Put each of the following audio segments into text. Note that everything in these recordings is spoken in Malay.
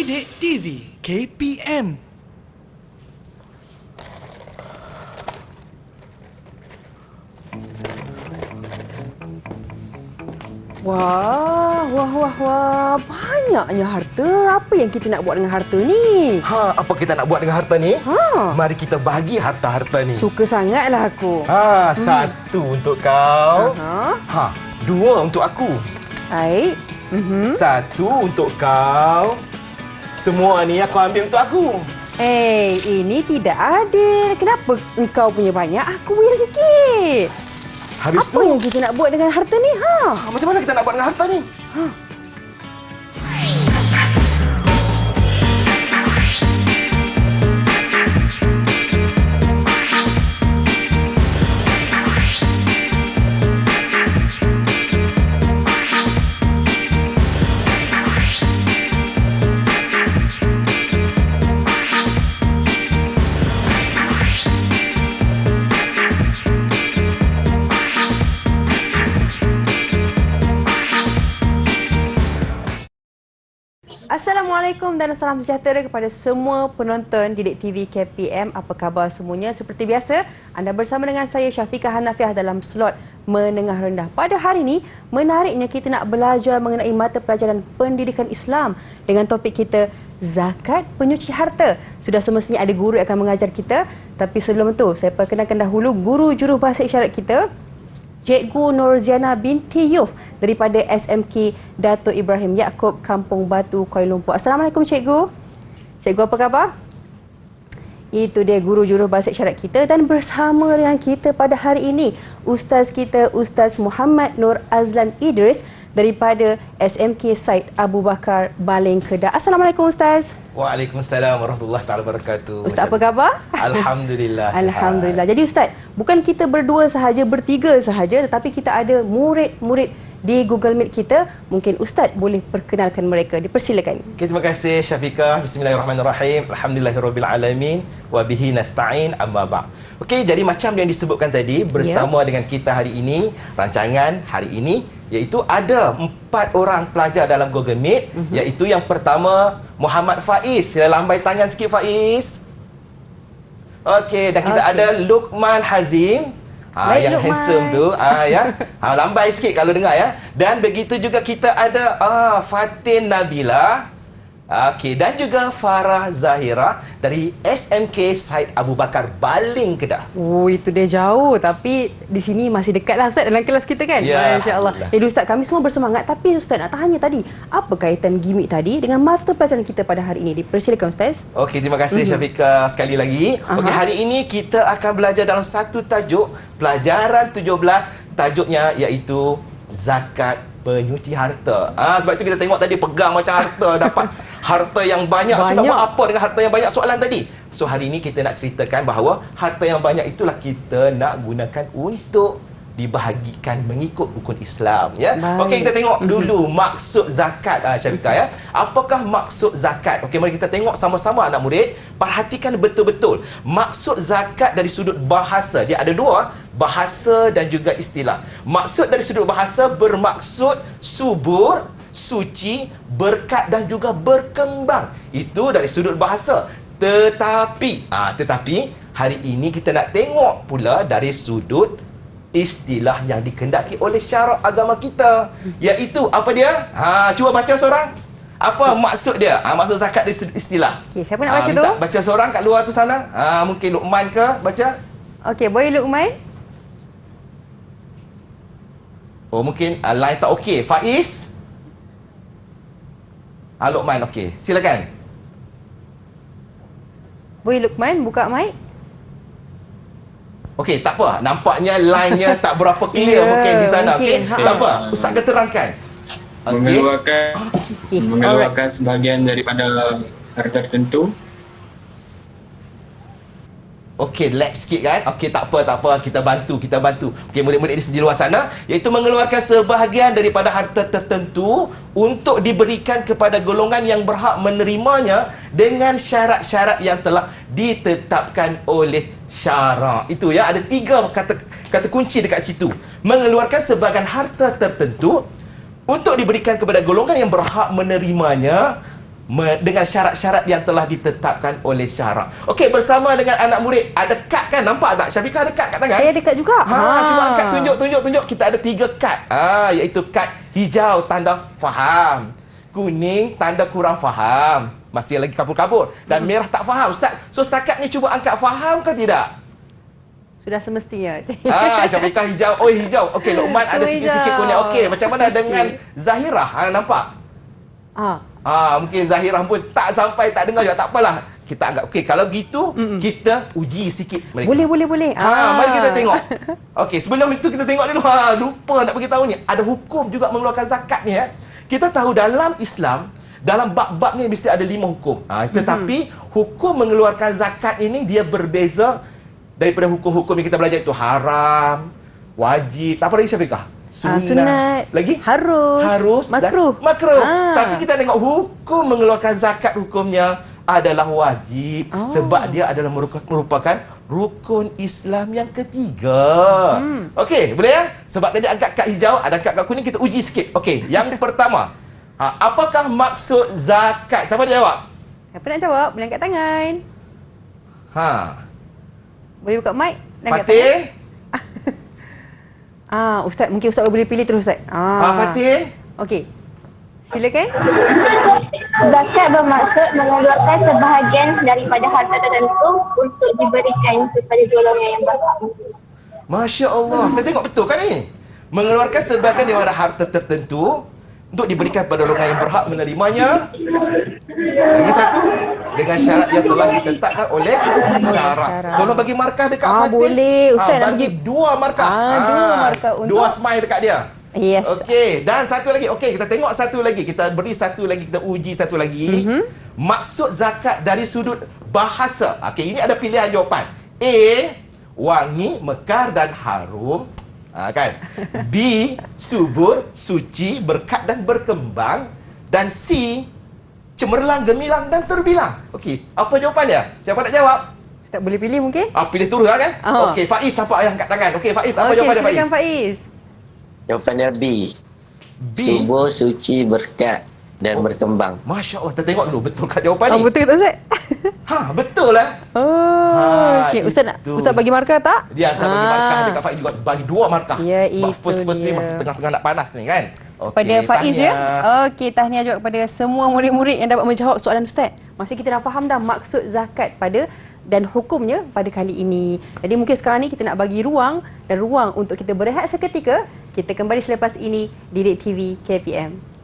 Didik TV KPM. Wah. Banyaknya harta. Apa yang kita nak buat dengan harta ni? Apa kita nak buat dengan harta ni? Mari kita bahagi harta-harta ni. Suka sangatlah aku. Satu untuk kau. Dua untuk aku. Baik. Satu untuk kau. Semua ni aku ambil untuk aku. Ini tidak adil. Kenapa engkau punya banyak, aku punya sikit? Habis Apa yang kita nak buat dengan harta ni? Macam mana kita nak buat dengan harta ni? Assalamualaikum dan salam sejahtera kepada semua penonton Didik TV KPM. Apa khabar semuanya? Seperti biasa, anda bersama dengan saya Syafiqah Hanafiah dalam slot Menengah Rendah. Pada hari ini, menariknya kita nak belajar mengenai mata pelajaran pendidikan Islam dengan topik kita Zakat Penyuci Harta. Sudah semestinya ada guru yang akan mengajar kita, tapi sebelum itu saya perkenalkan dahulu guru jurubahasa isyarat kita, Cikgu Norziana binti Yuf daripada SMK Dato' Ibrahim Yaakob, Kampung Batu, Kuala Lumpur. Assalamualaikum Cikgu. Cikgu apa khabar? Itu dia guru jurubahasa isyarat kita, dan bersama dengan kita pada hari ini Ustaz kita, Ustaz Muhammad Nur Azlan Idris daripada SMK Said Abu Bakar, Baling, Kedah. Assalamualaikum Ustaz. Waalaikumsalam warahmatullahi taala wabarakatuh. Ustaz apa khabar? Alhamdulillah. Alhamdulillah. Jadi Ustaz, bukan kita berdua sahaja, bertiga sahaja, tetapi kita ada murid-murid di Google Meet kita. Mungkin Ustaz boleh perkenalkan mereka. Dipersilakan. Okay, terima kasih Syafiqah. Bismillahirrahmanirrahim. Alhamdulillahirabbil alamin wa bihi nasta'in, amma ba'd. Okey, jadi macam yang disebutkan tadi, bersama dengan kita hari ini, rancangan hari ini, iaitu ada 4 orang pelajar dalam Google Meet, iaitu yang pertama Muhammad Faiz. Sila lambai tangan sikit Faiz. Okey, dan kita ada Luqman Hazim. Yang Luqman handsome tu, lambai sikit kalau dengar ya. Dan begitu juga kita ada Fatin Nabila. Okey, dan juga Farah Zahira dari SMK Said Abu Bakar, Baling, Kedah. Itu dia jauh, tapi di sini masih dekatlah Ustaz dalam kelas kita kan. Ya, Masya-Allah. Jadi Ustaz, kami semua bersemangat, tapi Ustaz nak tanya tadi, apa kaitan gimmick tadi dengan mata pelajaran kita pada hari ini? Dipersilakan Ustaz. Okey, terima kasih Syafiqah sekali lagi. Okey, hari ini kita akan belajar dalam satu tajuk, pelajaran 17, tajuknya iaitu Zakat Penyuci Harta. Sebab itu kita tengok tadi pegang macam harta, dapat harta yang banyak. So, nak buat apa dengan harta yang banyak? Soalan tadi. So, hari ini kita nak ceritakan bahawa harta yang banyak itulah kita nak gunakan untuk dibahagikan mengikut rukun Islam, ya. Okey, kita tengok dulu maksud zakat, Syafiqah, ya. Apakah maksud zakat? Okey, mari kita tengok sama-sama anak murid. Perhatikan betul-betul. Maksud zakat dari sudut bahasa, dia ada dua, bahasa dan juga istilah. Maksud dari sudut bahasa bermaksud subur, suci, berkat dan juga berkembang. Itu dari sudut bahasa. Tetapi hari ini kita nak tengok pula dari sudut istilah yang dikehendaki oleh syarak agama kita, iaitu apa dia? Cuba baca seorang. Apa maksud dia? Maksud zakat dari sudut istilah. Okey, siapa nak baca tu? Baca seorang kat luar tu sana. Mungkin Luqman ke baca? Okey, boleh Luqman? Mungkin line tak okey. Faiz? Luqman, okey. Silakan. Boleh Luqman buka mic? Okey, tak apa. Nampaknya line-nya tak berapa clear mungkin di sana. Okey, tak apa. Ustaz akan terangkan. Mengeluarkan sebahagian daripada harta tertentu. Okey, lag sikit kan? Okey, tak apa. Kita bantu. Okey, murid-murid di luar sana, iaitu mengeluarkan sebahagian daripada harta tertentu untuk diberikan kepada golongan yang berhak menerimanya dengan syarat-syarat yang telah ditetapkan oleh syarak. Itu ya, ada 3 kata kunci dekat situ. Mengeluarkan sebahagian harta tertentu untuk diberikan kepada golongan yang berhak menerimanya dengan syarat-syarat yang telah ditetapkan oleh syarak. Okey, bersama dengan anak murid. Ada kad kan? Nampak tak? Syafiqah ada kad kat tangan? Saya ada kad juga. Cuba angkat, tunjuk. Kita ada 3 kad. Iaitu kad hijau, tanda faham. Kuning, tanda kurang faham. Masih lagi kabur-kabur. Dan merah tak faham, Ustaz. So, setakat ni cuba angkat faham ke tidak? Sudah semestinya. Syafiqah hijau. Oh, hijau. Okey, Luqman ada sikit-sikit kuning. Okey, macam mana dengan Zahirah? Nampak? Mungkin Zahirah pun tak sampai, tak dengar juga. Tak apalah. Kita anggap, okey, kalau gitu, kita uji sikit mereka. Boleh. Mari kita tengok. Okey, sebelum itu kita tengok dulu. Lupa nak beritahu ni. Ada hukum juga mengeluarkan zakat ni. Kita tahu dalam Islam, dalam bab-bab ni mesti ada 5 hukum. Tetapi, hukum mengeluarkan zakat ini, dia berbeza daripada hukum-hukum yang kita belajar itu. Haram, wajib. Apa lagi, Syafiqah? Sunat. Lagi? Harus. Makruh. Tapi kita tengok hukum mengeluarkan zakat, hukumnya adalah wajib. Sebab dia adalah merupakan rukun Islam yang ketiga. Okey, boleh ya? Sebab tadi angkat kad hijau, ada angkat kad kuning, kita uji sikit. Okey, yang pertama. Apakah maksud zakat? Siapa dia jawab? Siapa nak jawab? Boleh angkat tangan. Boleh buka mic? Fatih? Ustaz, mungkin Ustaz boleh pilih terus, Ustaz. Fatih? Okey. Silakan. Zakat bermaksud mengeluarkan sebahagian daripada harta tertentu untuk diberikan kepada golongan yang berhak. Masya Allah. Kita tengok betul kan ni? Mengeluarkan sebahagian daripada harta tertentu untuk diberikan kepada golongan yang berhak menerimanya. Lagi satu, dengan syarat yang telah ditetapkan oleh syarak. Tolong bagi markah dekat Fatih. Boleh. Ustaz nak bagi 2 markah. 2 markah untuk 2 smile dekat dia. Yes. Okey, dan satu lagi. Okey, kita tengok satu lagi. Kita beri satu lagi, kita uji satu lagi. Maksud zakat dari sudut bahasa. Okey, ini ada pilihan jawapan. A, wangi, mekar dan harum. Kan? B, subur, suci, berkat dan berkembang. Dan C, cemerlang, gemilang dan terbilang. Okey, apa jawapannya? Siapa nak jawab? Ustaz boleh pilih mungkin? Pilih turun lah kan? Okey, Faiz tampak yang angkat tangan. Okey, Faiz, apa jawapannya Faiz? Silakan Faiz. Jawapannya B. B. Subur, suci, berkat dan berkembang. Masya Allah, kita tengok dulu betul kat jawapan ni. Betul tak, Ustaz? Betul lah. Okey, Ustaz bagi markah tak? Dia saya bagi markah dekat Faiz juga, bagi 2 markah. Ya, sebab itu first ni dia. masih tengah-tengah nak panas ni kan. Pada Faiz ya. Okey, tahniah juga kepada semua murid-murid yang dapat menjawab soalan Ustaz. Maksud kita dah faham dah maksud zakat pada dan hukumnya pada kali ini. Jadi mungkin sekarang ni kita nak bagi ruang untuk kita berehat seketika. Kita kembali selepas ini di Didik TV KPM.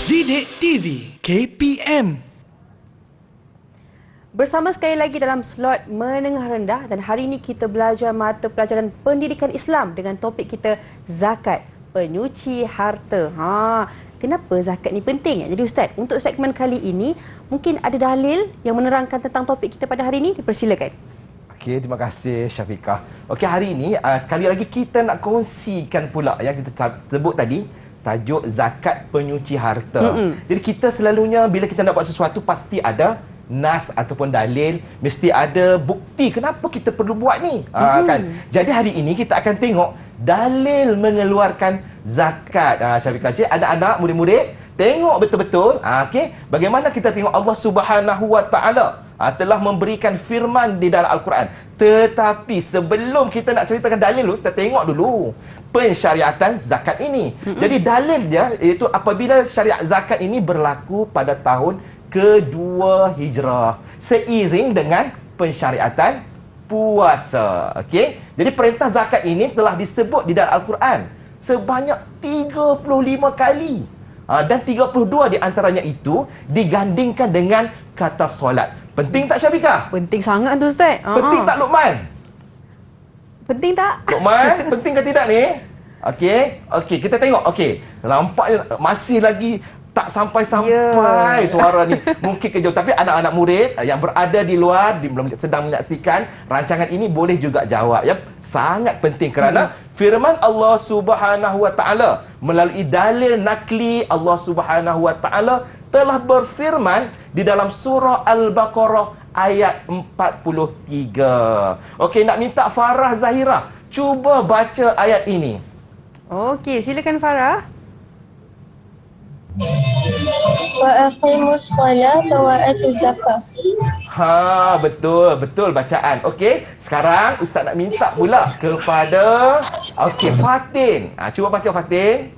Didik TV KPM. Bersama sekali lagi dalam slot menengah rendah dan hari ini kita belajar mata pelajaran pendidikan Islam dengan topik kita zakat, penyuci harta. Kenapa zakat ni penting? Jadi Ustaz, untuk segmen kali ini mungkin ada dalil yang menerangkan tentang topik kita pada hari ini, dipersilakan. Okey, terima kasih Syafiqah. Okey, hari ini sekali lagi kita nak kongsikan pula yang kita sebut tadi, tajuk zakat penyuci harta. Jadi kita selalunya bila kita nak buat sesuatu pasti ada nas ataupun dalil, mesti ada bukti kenapa kita perlu buat ni. Kan? Jadi hari ini kita akan tengok dalil mengeluarkan zakat. Syafiqah, anak-anak, murid-murid, tengok betul-betul. Okey, bagaimana kita tengok Allah Subhanahu Wa Taala telah memberikan firman di dalam Al-Quran. Tetapi sebelum kita nak ceritakan dalil dulu, kita tengok dulu pensyariatan zakat ini. Jadi dalilnya iaitu apabila syariat zakat ini berlaku pada tahun kedua Hijrah seiring dengan pensyariatan puasa. Okey. Jadi perintah zakat ini telah disebut di dalam Al-Quran sebanyak 35 kali. Dan 32 di antaranya itu digandingkan dengan kata solat. Penting tak Syafiqah? Penting sangat tu Ustaz. Penting tak Luqman? Penting tak? Luqman, penting ke tidak ni? Okey, kita tengok. Okey, nampaknya masih lagi tak sampai-sampai suara ni mungkin kejauh, tapi anak-anak murid yang berada di luar sedang menyaksikan rancangan ini boleh juga jawab ya. Sangat penting kerana firman Allah Subhanahu wa taala melalui dalil nakli, Allah Subhanahu wa taala telah berfirman di dalam surah Al-Baqarah ayat 43. Okey, nak minta Farah Zahira cuba baca ayat ini. Okey, silakan Farah. Wa aqimus salata wa atuz zakah. Betul bacaan. Okey, sekarang ustaz nak minta pula kepada Fatin. Cuba baca Fatin.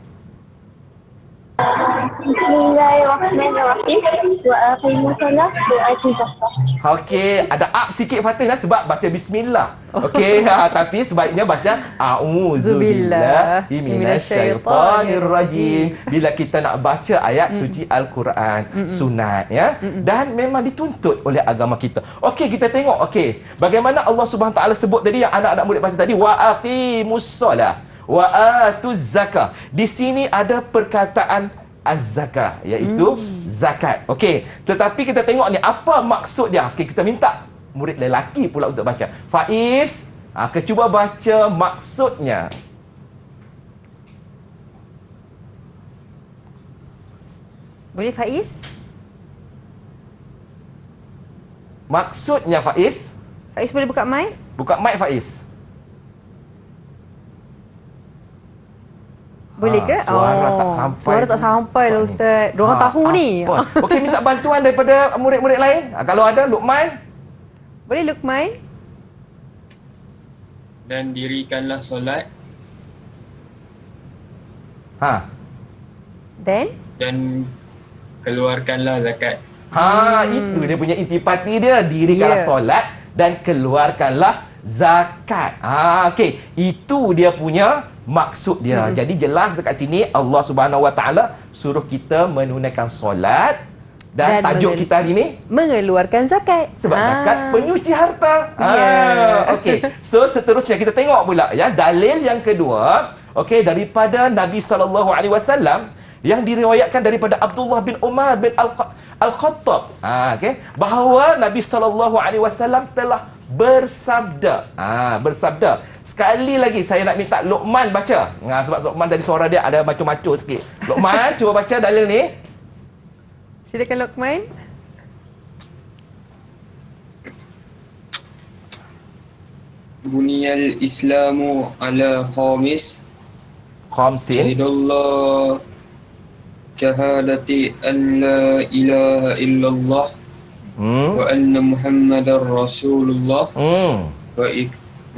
Bismillahirrahmanirrahim. Wa aqimus salata wa atuz zakah. Okey, ada up sikit Fatin sebab baca bismillah. Okey, tapi sebaiknya baca auzubillahi minasyaitonirrajim bila kita nak baca ayat suci Al-Quran, sunat ya. Dan memang dituntut oleh agama kita. Okey, kita tengok bagaimana Allah Subhanahu taala sebut tadi yang anak-anak murid baca tadi, wa aqimus solah wa atuz zakah. Di sini ada perkataan az-zakah iaitu zakat. Okey, tetapi kita tengok ni apa maksud dia. Okey, kita minta murid lelaki pula untuk baca. Faiz, cuba baca maksudnya. Boleh Faiz? Maksudnya Faiz. Faiz boleh buka mic? Buka mic Faiz. Boleh ke? Suara tak sampai. Suara tak sampai lah Ustaz. Diorang tahu ni. Okey, minta bantuan daripada murid-murid lain. Kalau ada, Luqman. Boleh Luqman? Dan dirikanlah solat dan keluarkanlah zakat. Itu dia punya intipati dia. Dirikanlah solat dan keluarkanlah zakat. Okey, itu dia punya maksud dia. Jadi jelas dekat sini Allah Subhanahu wa taala suruh kita menunaikan solat dan tajuk kita hari ini mengeluarkan zakat. Sebab zakat penyuci harta. Okey. So seterusnya kita tengok pula ya dalil yang kedua, daripada Nabi sallallahu alaihi wasallam yang diriwayatkan daripada Abdullah bin Umar bin Al-Khattab. Bahawa Nabi sallallahu alaihi wasallam telah bersabda. Sekali lagi saya nak minta Luqman baca. Sebab Luqman tadi suara dia ada macam-macam sikit. Luqman, cuba baca dalil ni. Silakan Luqman. Buniyal Islamu ala khamsin. Syahidullah syahadati an la ilaha illallah wa anna Muhammadar Rasulullah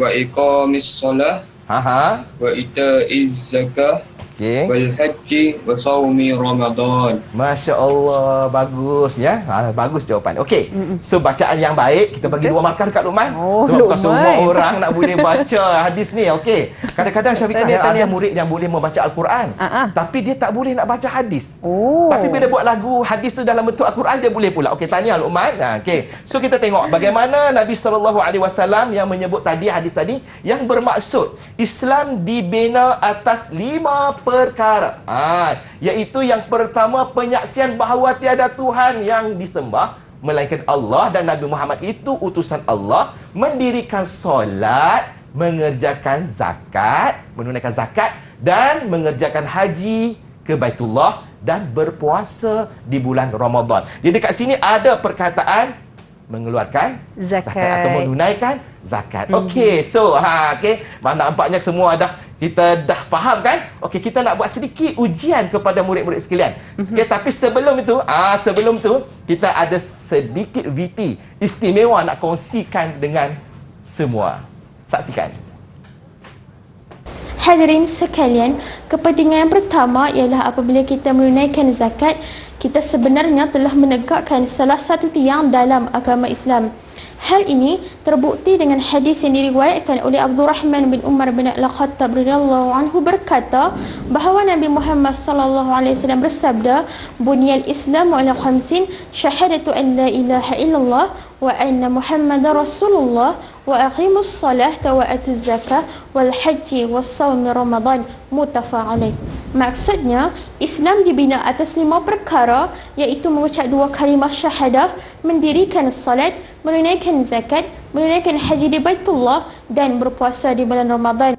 wa iqamis salah wa ita'iz zakah wal haji wa saumi Ramadan. Masya Allah, bagus ya. Bagus jawapan. Okey. So bacaan yang baik kita bagi 2 markah dekat Luqman. Sebab bukan semua orang nak boleh baca hadis ni. Okey. Kadang-kadang Syafiqah ada murid yang boleh membaca Al-Quran, tapi dia tak boleh nak baca hadis. Tapi bila buat lagu hadis tu dalam bentuk Al-Quran dia boleh pula. Okey, tanya Luqman. Okey. So kita tengok bagaimana Nabi SAW yang menyebut tadi hadis tadi yang bermaksud Islam dibina atas 5 perkara. Iaitu yang pertama, penyaksian bahawa tiada Tuhan yang disembah melainkan Allah dan Nabi Muhammad itu utusan Allah, mendirikan solat, mengerjakan zakat, menunaikan zakat dan mengerjakan haji ke Baitullah dan berpuasa di bulan Ramadan. Jadi dekat sini ada perkataan mengeluarkan zakat atau menunaikan zakat. Okey, so nampaknya semua kita dah faham kan? Okey, kita nak buat sedikit ujian kepada murid-murid sekalian. Okey, tapi sebelum itu kita ada sedikit VT istimewa nak kongsikan dengan semua. Saksikan. Hadirin sekalian, kepentingan yang pertama ialah apabila kita menunaikan zakat, kita sebenarnya telah menegakkan salah satu tiang dalam agama Islam. Hal ini terbukti dengan hadis yang diriwayatkan oleh Abdurrahman bin Umar bin Al-Khattab radhiyallahu anhu berkata bahawa Nabi Muhammad sallallahu alaihi wasallam bersabda, "Buniyal Islamu ala khamsin, syahadatu an la ilaha illallah wa anna Muhammadar Rasulullah wa aqimus salata wa atuz zakah wal haji was shaumi Ramadan." Muttafaq alaih. Maksudnya, Islam dibina atas 5 perkara, iaitu mengucap 2 kalimah syahadah, mendirikan salat, menunaikan zakat, menunaikan haji di Baitullah dan berpuasa di bulan Ramadan.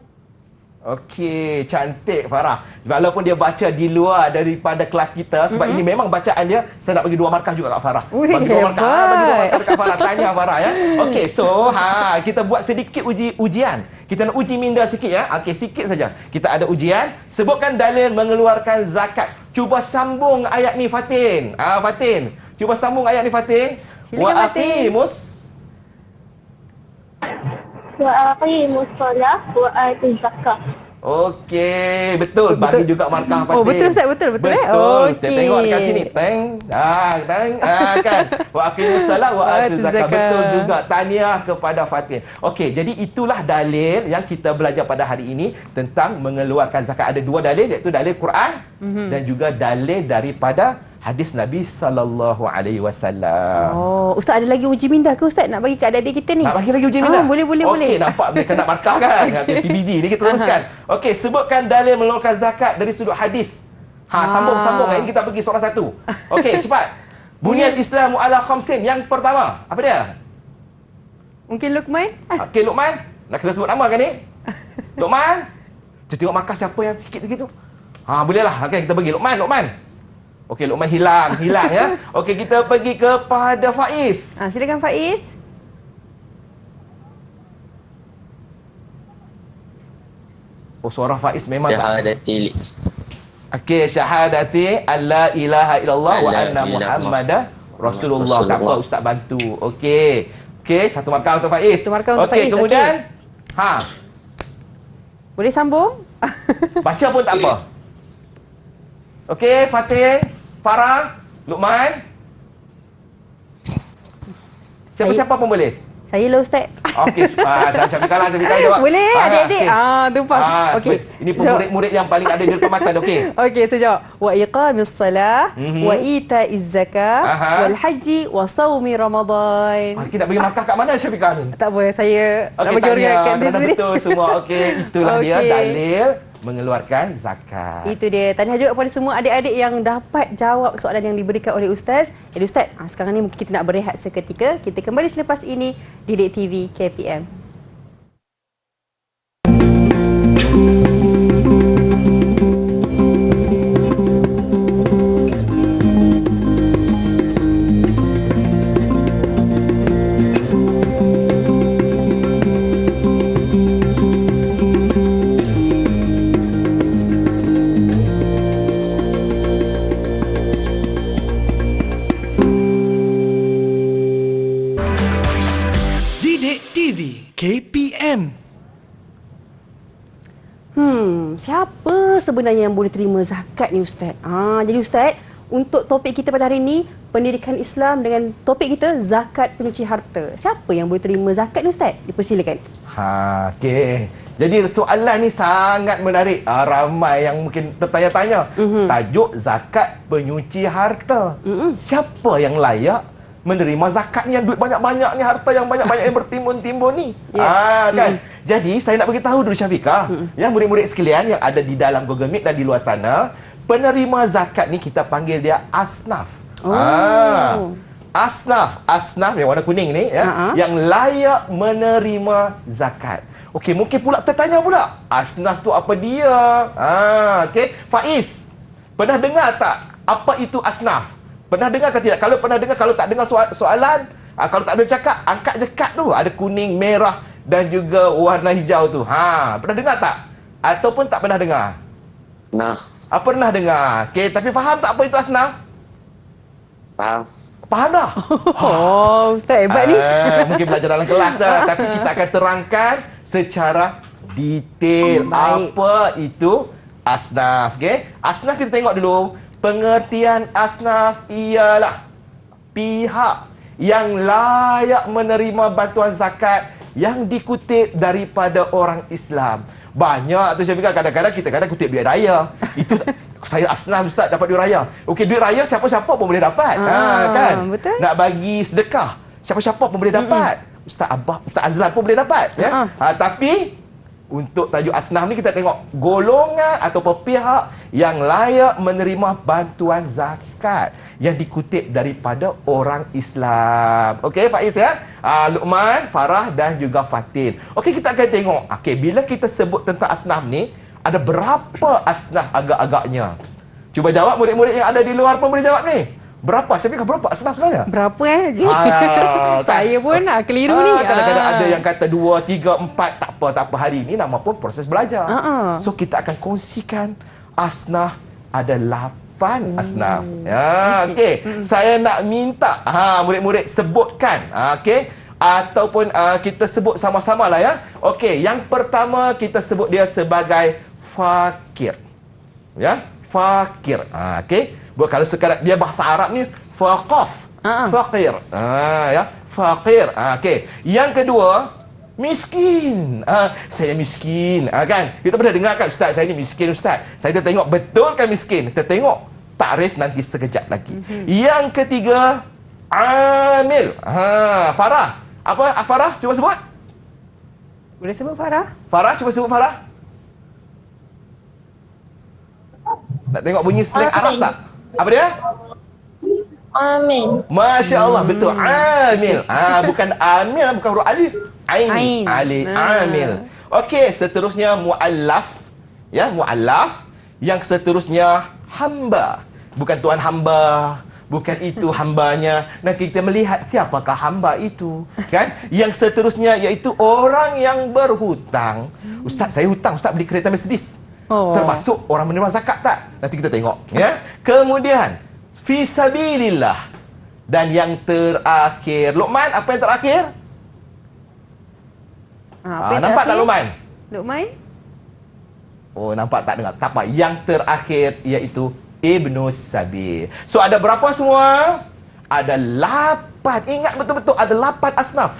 Okey, cantik Farah. Walaupun dia baca di luar daripada kelas kita, sebab ini memang bacaan dia, saya nak bagi 2 markah juga kat Farah. Ui, Bagi 2 markah, hebat. bagi 2 markah dekat Farah. Tanya Farah ya. Okey, so kita buat sedikit ujian. Kita nak uji minda sikit ya. Okey, sikit saja. Kita ada ujian. Sebutkan dalil mengeluarkan zakat. Cuba sambung ayat ni Fatin. Fatin. Cuba sambung ayat ni Fatin. Silakan, Fatin. Wa aqimus solah wa atuz zakah. Okey, betul. Bagi juga markah Fatin. Oh, betul Ustaz, betul Betul. Okey. Kita tengok dekat sini. Teng. Kan. Wa aqimus salat wa atuz zakat. Betul juga. Tahniah kepada Fatin. Okey, jadi itulah dalil yang kita belajar pada hari ini tentang mengeluarkan zakat. Ada 2 dalil, iaitu dalil Quran dan juga dalil daripada hadis Nabi sallallahu alaihi wasallam. Oh, Ustaz ada lagi uji minda ke Ustaz nak bagi kat adik-adik kita ni? Nak bagi lagi uji minda? Boleh. Okey, nampak dia kena markah kan? Okay. PBD ni kita teruskan. Okey, sebutkan dalil mengeluarkan zakat dari sudut hadis. Sambung. Ini kita pergi soalan satu. Okey, cepat. Bunyan Islamu ala khamsin. Yang pertama, apa dia? Mungkin Luqman? Okey, Luqman. Nak kena sebut nama kan ni? Luqman. Kita tengok markah siapa yang sikit lagi tu. Bolehlah. Okey, kita bagi Luqman. Okey, Luqman hilang ya. Okey, kita pergi kepada Faiz. Silakan Faiz. Oh, suara Faiz memang tak. Syahadati Okey, syahadati alla ilaha illallah wa Alla anna ilaha Muhammadar Rasulullah. Tak apa, Ustaz bantu. Okey, satu markah untuk Faiz. Satu markah untuk Faiz, kemudian Boleh sambung? baca pun tak apa. Okey, Fatih, Farah, Luqman. Siapa-siapa pun boleh. Saya lah Ustaz. Okey, Syafiqah jawab. Boleh adik-adik. Tumpang. Okey. Ini murid-murid yang paling ada di depan mata. Okey. Okey, saya jawab. Wa iqamis salah, wa itaiz zakah, wal haji wa saumi Ramadan. Kita nak bagi markah kat mana Syafiqah ni? Tak apa, saya nak bagi orang kat dia sendiri. Betul semua. Okey, itulah dia dalil mengeluarkan zakat. Itu dia. Tahniah juga kepada semua adik-adik yang dapat jawab soalan yang diberikan oleh Ustaz. Jadi Ustaz, sekarang ni mungkin kita nak berehat seketika. Kita kembali selepas ini di Didik TV KPM. Didik TV KPM. Siapa sebenarnya yang boleh terima zakat ni Ustaz? Jadi Ustaz, untuk topik kita pada hari ini, pendidikan Islam dengan topik kita zakat penyuci harta. Siapa yang boleh terima zakat ni Ustaz? Dipersilakan. Okey. Jadi soalan ni sangat menarik. Ramai yang mungkin tertanya-tanya. Tajuk zakat penyuci harta. Siapa yang layak menerima zakat ni, yang duit banyak-banyak ni, harta yang banyak-banyak yang bertimbun-timbun ni? Kan? Jadi saya nak bagi tahu dulu Syafiqah, yang murid-murid sekalian yang ada di dalam Google Meet dan di luar sana, penerima zakat ni kita panggil dia asnaf. Asnaf yang warna kuning ni ya, yang layak menerima zakat. Okey, mungkin pula tertanya pula, asnaf tu apa dia? Okey, Faiz, pernah dengar tak apa itu asnaf? Pernah dengar ke tidak? Kalau pernah dengar, kalau tak dengar soalan, kalau tak ada cakap, angkat je kad tu. Ada kuning, merah dan juga warna hijau tu. Pernah dengar tak? Ataupun tak pernah dengar? Nah, Pernah dengar. Okey, tapi faham tak apa itu asnaf? faham. Faham dah? Ustaz hebat ni. Mungkin belajar dalam kelas dah. Tapi kita akan terangkan secara detail. Baik. Apa itu asnaf. Okey? Asnaf kita tengok dulu. Pengertian asnaf ialah pihak yang layak menerima bantuan zakat yang dikutip daripada orang Islam. Banyak tu Syafiqah, kadang-kadang kita kutip duit raya. Itu saya asnaf Ustaz dapat duit raya. Okey, duit raya siapa-siapa pun boleh dapat. Kan? Betul. Nak bagi sedekah, siapa-siapa pun boleh dapat. Ustaz Azlan pun boleh dapat ya. Tapi Untuk tajuk asnaf ni kita tengok golongan atau pihak yang layak menerima bantuan zakat yang dikutip daripada orang Islam. Okey Faiz ya? Luqman, Farah dan juga Fatin. Okey, kita akan tengok. Okey, bila kita sebut tentang asnaf ni, ada berapa asnaf agak-agaknya? Cuba jawab murid-murid yang ada di luar pun boleh jawab ni. Berapa? Saya fikir berapa asnaf sebenarnya? Berapa Haji? Kan? Saya pun keliru ni. Kadang-kadang ada yang kata 2, 3, 4. Tak apa. Hari ini nama pun proses belajar. So kita akan kongsikan asnaf ada 8 asnaf. Ya, okey. Saya nak minta murid-murid sebutkan, okey, ataupun kita sebut sama-sama lah ya. Okey, yang pertama kita sebut dia sebagai fakir. Ya, fakir. Okey. Buat kalau sekadar dia bahasa Arab ni faqaf, faqir. Ya, faqir. Okey. Yang kedua, miskin. Saya miskin. Kan? Kita pernah dengar kan ustaz, saya ni miskin ustaz. Saya tengok betul kan miskin. Kita tengok takrif nanti sekejap lagi. Yang ketiga, amil. Farah. Apa Farah? Cuba sebut. Boleh sebut Farah? Farah, cuba sebut Farah. Nak tengok bunyi slang Arab tak? Apa dia? Amin. Masya Allah, betul. Amil. Bukan amil, bukan huruf alif. Ain. Alif. Amil. Okey, seterusnya muallaf. Ya, muallaf. Yang seterusnya hamba. Bukan tuan hamba. Bukan itu hambanya. Nanti kita melihat siapakah hamba itu. Kan? Yang seterusnya iaitu orang yang berhutang. Ustaz, saya hutang. Ustaz beli kereta Mercedes. Termasuk orang menerima zakat tak? Nanti kita tengok. Ya. Kemudian, fisabilillah. Dan yang terakhir, Luqman, apa yang terakhir? Nampak tak Luqman? Luqman? Oh, nampak tak dengar? Tak apa. Yang terakhir iaitu Ibnu Sabil. So, ada berapa semua? Ada 8. Ingat betul-betul ada 8 asnaf.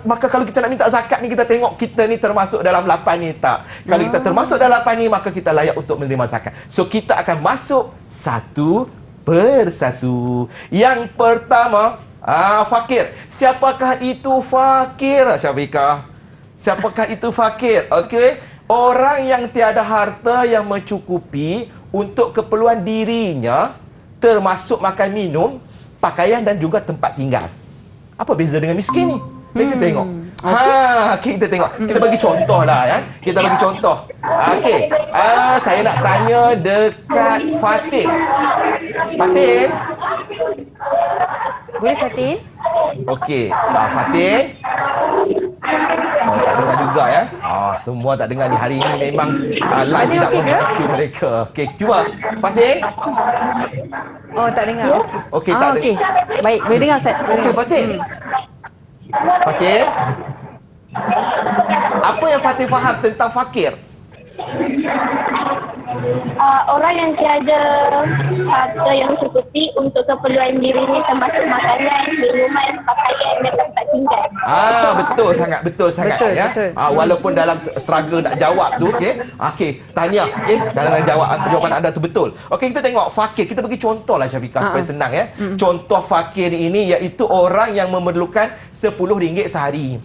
Maka kalau kita nak minta zakat ni, kita tengok kita ni termasuk dalam 8 ni tak. Kalau kita termasuk dalam 8 ni, maka kita layak untuk menerima zakat. So kita akan masuk satu persatu. Yang pertama, fakir. Siapakah itu fakir, Syafiqah? Siapakah itu fakir? Okey. Orang yang tiada harta yang mencukupi untuk keperluan dirinya, termasuk makan minum, pakaian dan juga tempat tinggal. Apa beza dengan miskin ni? Kita tengok. Kita tengok. Kita bagi contoh lah ya. Kita bagi contoh. Okey. Saya nak tanya dekat Fatin. Fatin? Boleh Fatin? Okey. Fatin? Tak dengar juga ya. Semua tak dengar ni. Hari ini memang line tidak membantu mereka. Okey, cuba. Fatin? Tak dengar. Okey, tak dengar. Okey. Baik, boleh dengar Ustaz. Okey, Fatin. Fatin? Apa yang Fatin faham tentang fakir? Orang yang tiada harta yang cukupi untuk keperluan dirinya, termasuk makanan, minuman, pakaian dan tempat tinggal. Betul sangat, betul sangat betul, ya. Betul. Walaupun dalam struggle nak jawab tu, okey. Okey, tanya, okey. Jangan jawab jawapan anda tu betul. Okey, kita tengok fakir. Kita bagi contohlah Syafiqah supaya senang ya. Contoh fakir ini iaitu orang yang memerlukan RM10 sehari.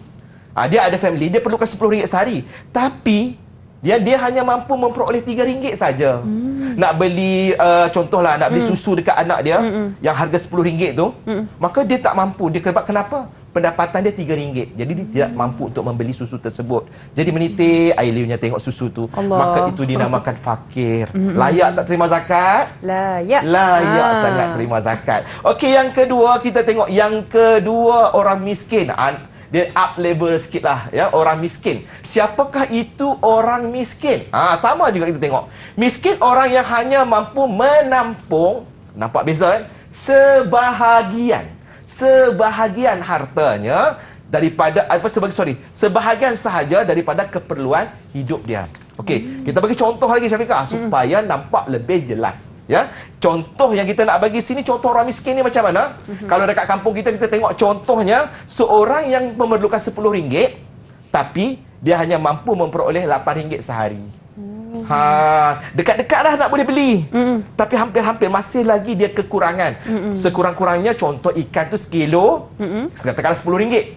Dia ada family, dia perlukan RM10 sehari. Tapi dia hanya mampu memperoleh RM3 saja. Nak beli contohlah nak beli susu dekat anak dia yang harga RM10 tu, maka dia tak mampu. Dia kenapa? Pendapatan dia RM3. Jadi dia tidak mampu untuk membeli susu tersebut. Jadi menitik air liurnya tengok susu tu. Maka itu dinamakan fakir. Layak tak terima zakat? Layak. Layak sangat terima zakat. Okey, yang kedua kita tengok yang kedua orang miskin. Dia up level sikit lah ya, orang miskin. Siapakah itu orang miskin? Sama juga kita tengok. Miskin orang yang hanya mampu menampung, nampak beza kan? Sebahagian hartanya daripada sebahagian sahaja daripada keperluan hidup dia. Okey, kita bagi contoh lagi Syafiqah supaya nampak lebih jelas. Ya, contoh yang kita nak bagi sini, contoh orang miskin ni macam mana? Kalau dekat kampung kita tengok contohnya seorang yang memerlukan RM10 tapi dia hanya mampu memperoleh RM8 sehari. Dekat-dekat dah nak boleh beli. Tapi hampir-hampir masih lagi dia kekurangan. Sekurang-kurangnya contoh ikan tu sekilo, katakanlah RM10.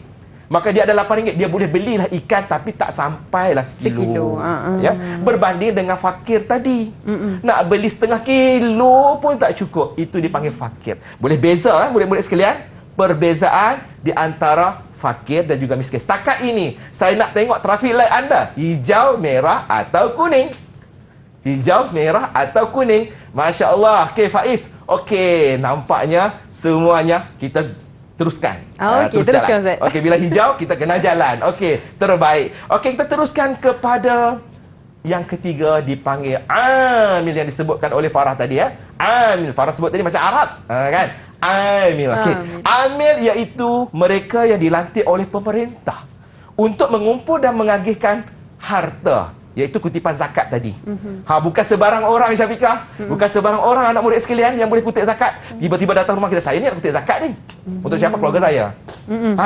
Maka dia ada RM8, dia boleh belilah ikan tapi tak sampailah sekilo. Ya, berbanding dengan fakir tadi. Nak beli setengah kilo pun tak cukup. Itu dipanggil fakir. Boleh beza murid-murid sekalian, perbezaan di antara fakir dan juga miskin. Setakat ini saya nak tengok traffic light anda, hijau, merah atau kuning. Hijau, merah atau kuning. Masya Allah. Okey Faiz. Okey, nampaknya semuanya kita teruskan. Okey, teruskan Ustaz. Okey, bila hijau kita kena jalan. Okey, terbaik. Okey, kita teruskan kepada yang ketiga, dipanggil amil yang disebutkan oleh Farah tadi ya. Amil, Farah sebut tadi macam Arab, kan? Amil. Okey. Amil iaitu mereka yang dilantik oleh pemerintah untuk mengumpul dan mengagihkan harta, iaitu kutipan zakat tadi. Bukan sebarang orang, Syafiqah. Bukan sebarang orang anak murid sekalian yang boleh kutip zakat. Tiba-tiba datang rumah kita, saya ni nak kutip zakat ni. Untuk siapa? Keluarga saya.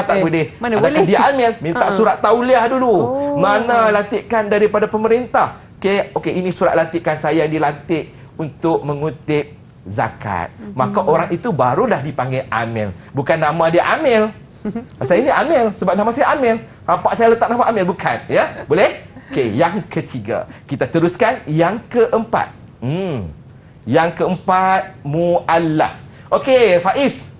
Tak boleh. Mana Adakah boleh? dia amil? Minta surat tauliah dulu. Mana lantikan daripada pemerintah. Okey, ini surat lantikan saya dilantik untuk mengutip zakat. Maka orang itu barulah dipanggil amil. Bukan nama dia amil. Saya ni amil sebab nama saya amil. Pak saya letak nama amil, bukan. Ya, boleh? Okey, yang ketiga. Kita teruskan yang keempat. Yang keempat, mu'allaf. Okey, Faiz.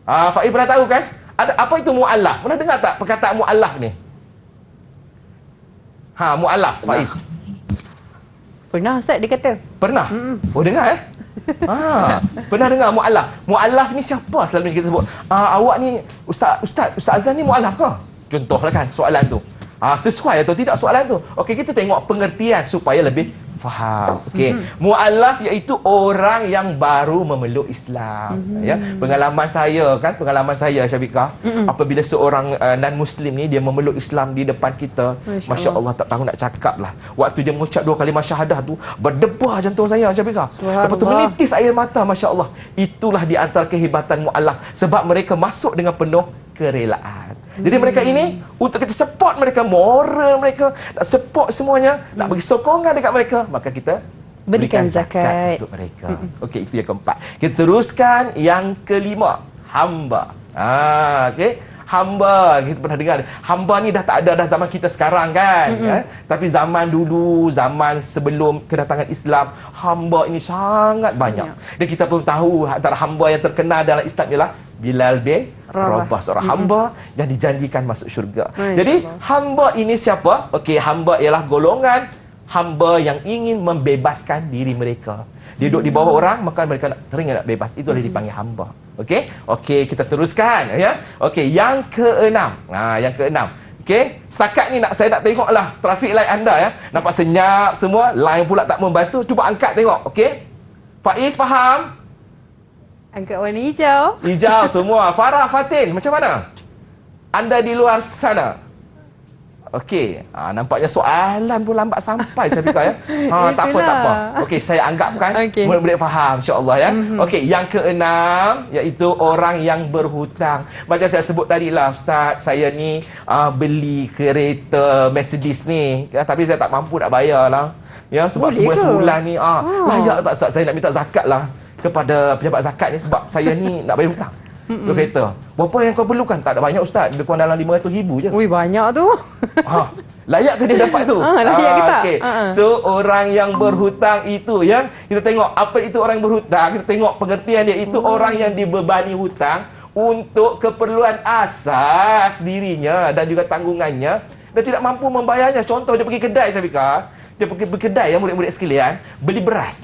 Faiz pernah tahu kan? Apa itu mu'allaf? Pernah dengar tak perkataan mu'allaf ni? Mu'allaf, Faiz. Pernah Ustaz dia kata. Pernah? Oh, dengar pernah dengar mu'allaf. Mu'allaf ni siapa selalunya kita sebut? Awak ni, Ustaz Azlan ni mu'allaf ke? Contohlah kan soalan tu. Sesuai atau tidak soalan tu. Okey, kita tengok pengertian supaya lebih faham. Okey, mu'allaf iaitu orang yang baru memeluk Islam. Ya, pengalaman saya Syafiqah, apabila seorang non-muslim ni dia memeluk Islam di depan kita, Masya Allah, tak tahu nak cakap lah. Waktu dia mengucap 2 kalimah syahadah tu, berdebar jantung saya, Syafiqah. Lepas tu menitis air mata, Masya Allah. Itulah di antara kehebatan mu'allaf, sebab mereka masuk dengan penuh kerelaan. Jadi mereka ini, untuk kita support mereka, moral mereka, nak support semuanya, nak bagi sokongan dekat mereka, maka kita berikan zakat untuk mereka. Okey, itu yang keempat. Kita teruskan yang kelima, hamba. Okey, hamba, kita pernah dengar. Hamba ni dah tak ada dah zaman kita sekarang kan. Tapi zaman dulu, zaman sebelum kedatangan Islam, hamba ini sangat banyak. Dan kita pun tahu antara hamba yang terkenal dalam Islam ialah Bilal bin Rabah, seorang hamba yang dijanjikan masuk syurga. Jadi hamba ini siapa? Okey, hamba ialah golongan hamba yang ingin membebaskan diri mereka. Dia duduk di bawah orang, maka mereka teringat nak bebas. Itulah dipanggil hamba. Okey? Okey, kita teruskan ya. Okey, yang keenam. Yang keenam. Okey, setakat ni saya nak tengoklah traffic light anda ya. Nampak senyap semua, line pula tak membantu. Cuba angkat tengok, okey? Faiz faham? Angkat warna hijau. Hijau semua. Farah, Fatin, macam mana? Anda di luar sana. Okey, nampaknya soalan pun lambat sampai, Syafiqah ya. Tak apa. Okey, saya anggapkan murid-murid faham, insya-Allah ya. Okey, yang keenam iaitu orang yang berhutang. Macam saya sebut tadi lah, Ustaz, saya ni beli kereta Mercedes ni, tapi saya tak mampu nak bayar lah. Ya, sebab sebulan ni layak tak Ustaz, saya nak minta zakat lah kepada pejabat zakat ni sebab saya ni nak bayar hutang. Kereta. Berapa yang kau perlukan? Tak ada banyak Ustaz, lebih kurang dalam 500,000 je. Ui, banyak tu. Layak ke dia dapat tu? Layak ke tak? Okay. So orang yang berhutang itu ya, kita tengok apa itu orang yang berhutang, kita tengok pengertian dia, itu orang yang dibebani hutang untuk keperluan asas dirinya dan juga tanggungannya dan tidak mampu membayarnya. Contoh, dia pergi kedai, Syafiqah. Dia pergi kedai ya, murid-murid sekalian, beli beras.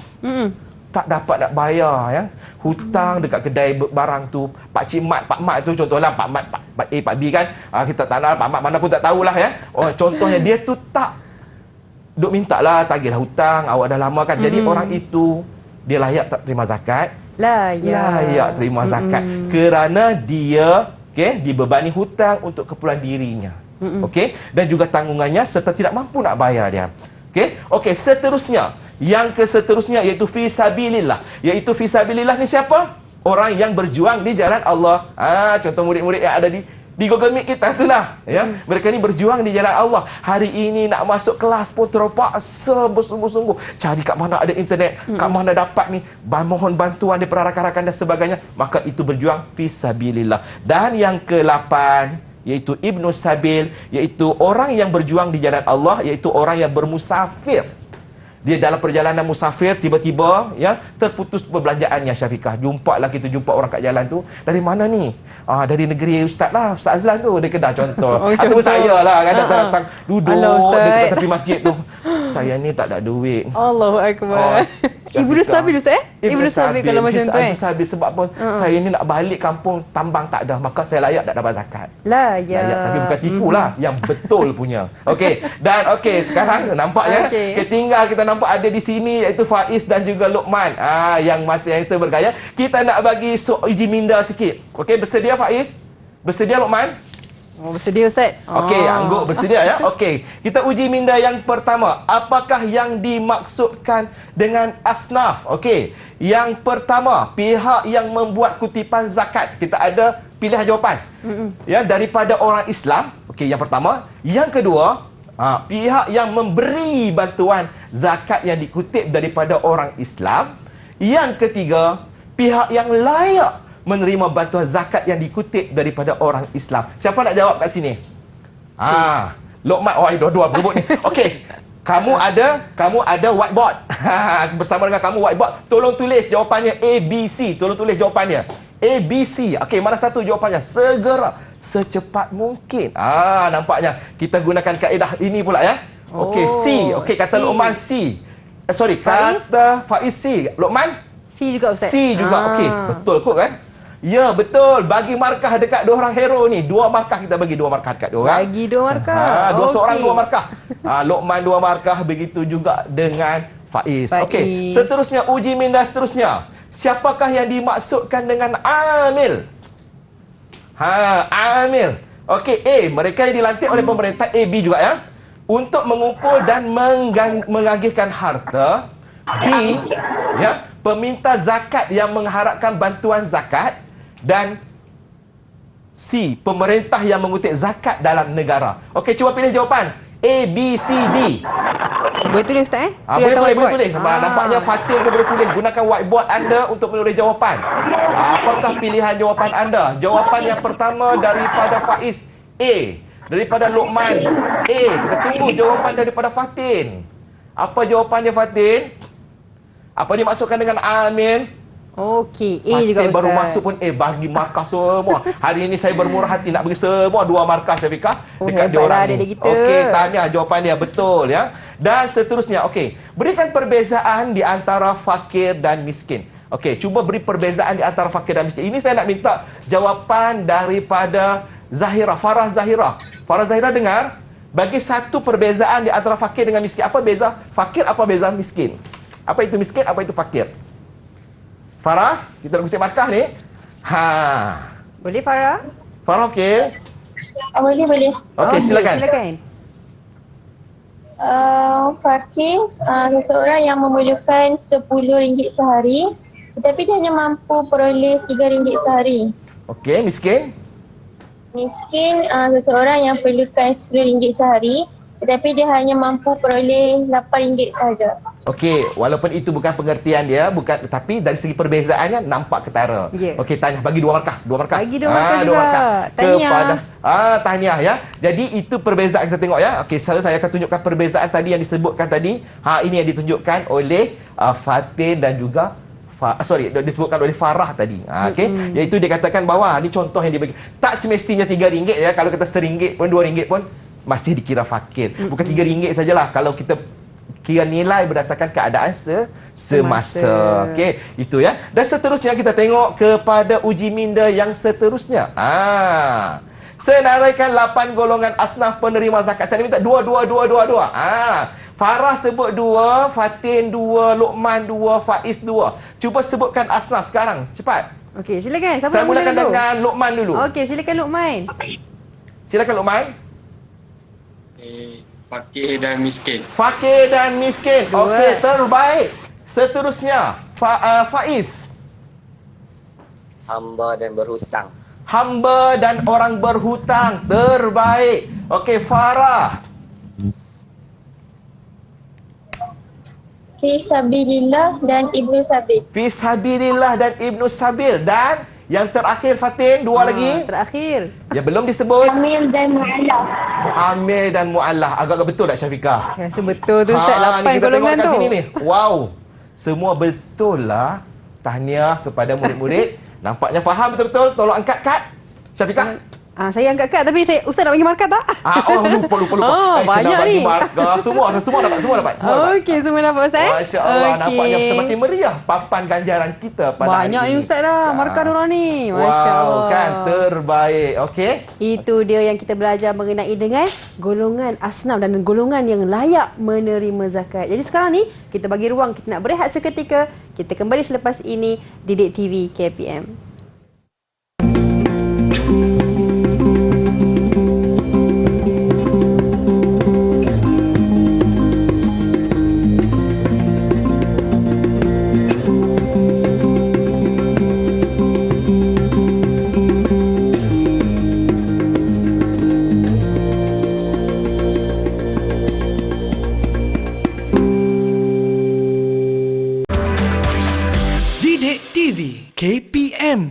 Tak dapat nak bayar ya. Hutang dekat kedai barang tu, Pak Cik Mat, Pak Mat tu contohlah, Pak Mat, Pak A, Pak B kan. Kita tak nak, Pak Mat mana pun tak tahulah ya. Contohnya dia tu tak duk minta lah, tagihlah hutang, awak dah lama kan. Jadi orang itu dia layak tak terima zakat? Layak terima zakat kerana dia dibebani hutang untuk keperluan dirinya. Okey, dan juga tanggungannya serta tidak mampu nak bayar dia. Okey, seterusnya. Yang keseterusnya iaitu fisabilillah. Iaitu fisabilillah ni siapa? Orang yang berjuang di jalan Allah. Contoh murid-murid yang ada di Google Meet kita itulah ya. Mereka ni berjuang di jalan Allah. Hari ini nak masuk kelas pun terpaksa bersungguh-sungguh cari kat mana ada internet, kat mana dapat ni, mohon bantuan daripada rakan-rakan dan sebagainya. Maka itu berjuang fisabilillah. Dan yang ke-8 iaitu Ibnu Sabil, iaitu orang yang berjuang di jalan Allah, iaitu orang yang bermusafir. Dia dalam perjalanan musafir, tiba-tiba ya terputus perbelanjaannya, Syafiqah. Kita jumpa orang kat jalan tu. Dari mana ni? Dari negeri Ustaz lah, Ustaz Azlan tu, dari Kedah contoh. Atau saya lah, kan datang duduk dekat tepi masjid tu. Saya ni tak ada duit. Allahu Akbar. Ibnu Sabil Ustaz Ibnu Sabil kalau macam tu Ibnu Sabil sebab pun saya ni nak balik kampung tambang tak ada, maka saya layak tak dapat zakat. Layak. Tapi bukan tipu lah, yang betul punya. Okey, dan sekarang nampaknya ketinggal kita nampak ada di sini iaitu Faiz dan juga Luqman. Yang masih handsome bergaya. Kita nak bagi uji minda sikit. Okey, bersedia Faiz? Bersedia Luqman? Bersedia Ustaz. Okey, Angguk bersedia ya. Okey, kita uji minda yang pertama. Apakah yang dimaksudkan dengan asnaf? Okey, yang pertama, pihak yang membuat kutipan zakat. Kita ada pilihan jawapan. Ya, daripada orang Islam. Okey, yang pertama. Yang kedua, pihak yang memberi bantuan zakat yang dikutip daripada orang Islam. Yang ketiga, pihak yang layak menerima bantuan zakat yang dikutip daripada orang Islam. Siapa nak jawab kat sini? Luqman. Dua-dua berebut ni. Okey. Kamu ada whiteboard. Bersama dengan kamu whiteboard. Tolong tulis jawapannya A, B, C. Tolong tulis jawapannya A, B, C. Okey, mana satu jawapannya? Segera, secepat mungkin. Nampaknya kita gunakan kaedah ini pula ya. Okey, C. Okey, kata Luqman C. Kata Faiz C. Luqman? C juga Ustaz. C juga. Okey, betul kot kan? Ya, betul. Bagi markah dekat dua orang hero ni. 2 markah kita bagi 2 markah dekat dia orang. Bagi 2 markah. Seorang 2 markah. Luqman 2 markah, begitu juga dengan Faiz. Okey, seterusnya uji minda seterusnya. Siapakah yang dimaksudkan dengan amil? Amil. Okey, A, mereka yang dilantik oleh pemerintah. A, B juga ya. Untuk mengumpul dan mengagihkan harta. B, ya, peminta zakat yang mengharapkan bantuan zakat. Dan C, pemerintah yang mengutip zakat dalam negara. Okey, cuba pilih jawapan. A, B, C, D. Boleh tulis Ustaz Boleh tulis. Nampaknya Fatin pun boleh tulis. Gunakan whiteboard anda untuk menulis jawapan. Apakah pilihan jawapan anda? Jawapan yang pertama daripada Faiz, A. Daripada Luqman, A. Kita tunggu jawapan daripada Fatin. Apa jawapannya Fatin? Apa dimaksudkan dengan amin? Okey, A juga Ustaz. Baru masuk pun bagi markah semua. Hari ini saya bermurah hati nak bagi semua 2 markah Syafiqah dekat dia orang ni. Okey, tahniah jawapan dia betul ya. Dan seterusnya, okey, berikan perbezaan di antara fakir dan miskin. Okey, cuba beri perbezaan di antara fakir dan miskin. Ini saya nak minta jawapan daripada Zahira, Farah Zahira. Farah Zahira dengar, bagi satu perbezaan di antara fakir dengan miskin. Apa beza fakir, apa beza miskin? Apa itu miskin, apa itu fakir? Farah, kita nak kutip markah ni. Boleh Farah? Farah okey? Boleh. Okey, silakan. Fakir seseorang yang memerlukan RM10 sehari, tetapi dia hanya mampu peroleh RM3 sehari. Okey, miskin? Miskin seseorang yang perlukan RM10 sehari, tetapi dia hanya mampu peroleh RM8 sahaja. Okey, walaupun itu bukan pengertian dia, tetapi dari segi perbezaannya nampak ketara. Okey, tanya, bagi 2 markah. Bagi 2 markah juga. Tahniah. Tahniah ya. Jadi itu perbezaan kita tengok ya. Okey, saya akan tunjukkan perbezaan tadi yang disebutkan tadi. Ini yang ditunjukkan oleh Fatin dan juga disebutkan oleh Farah tadi. Okey, iaitu dia katakan bahawa ni contoh yang dibagi. Tak semestinya RM3 ya. Kalau kita RM1 pun RM2 pun masih dikira fakir. Bukan RM3 sajalah kalau kita kira nilai berdasarkan keadaan semasa. Okey, itu ya. Dan seterusnya kita tengok kepada uji minda yang seterusnya. Senaraikan 8 golongan asnaf penerima zakat. Saya minta 2. Farah sebut 2, Fatin 2, Luqman 2, Faiz 2. Cuba sebutkan asnaf sekarang. Cepat. Okey, silakan. Saya mulakan dengan Luqman dulu. Okey, silakan Luqman. Silakan Luqman. Fakir dan miskin. Fakir dan miskin. Okey, terbaik. Seterusnya, Faiz. Hamba dan berhutang. Hamba dan orang berhutang. Terbaik. Okey, Farah. Fisabilillah dan Ibnu Sabil. Fisabilillah dan Ibnu Sabil. Dan Yang terakhir Fatin, dua lagi. Terakhir. Yang belum disebut. Amil dan Mu'alaf. Amil dan Mu'allah. Agak-agak betul tak Syafiqah? Saya rasa betul tu Ustaz. Ni 8 kita tengok golongan kat tu. sini ni. Wow. Semua betul lah. Tahniah kepada murid-murid. Nampaknya faham betul-betul. Tolong angkat kad. Syafiqah. Saya angkat kad tapi Ustaz nak bagi markah tak? Lupa. Banyak kena bagi ni. markah. Semua dapat. Okey, semua dapat Ustaz. Masya Allah, nampaknya semakin meriah papan ganjaran kita pada Banyak hari ni ini. Ustaz dah, markah diorang ni. Masya Allah. Kan, terbaik. Okey. Itu dia yang kita belajar mengenai dengan golongan asnaf dan golongan yang layak menerima zakat. Jadi sekarang ni, kita bagi ruang, kita nak berehat seketika. Kita kembali selepas ini, Didik TV KPM. Didik TV KPM.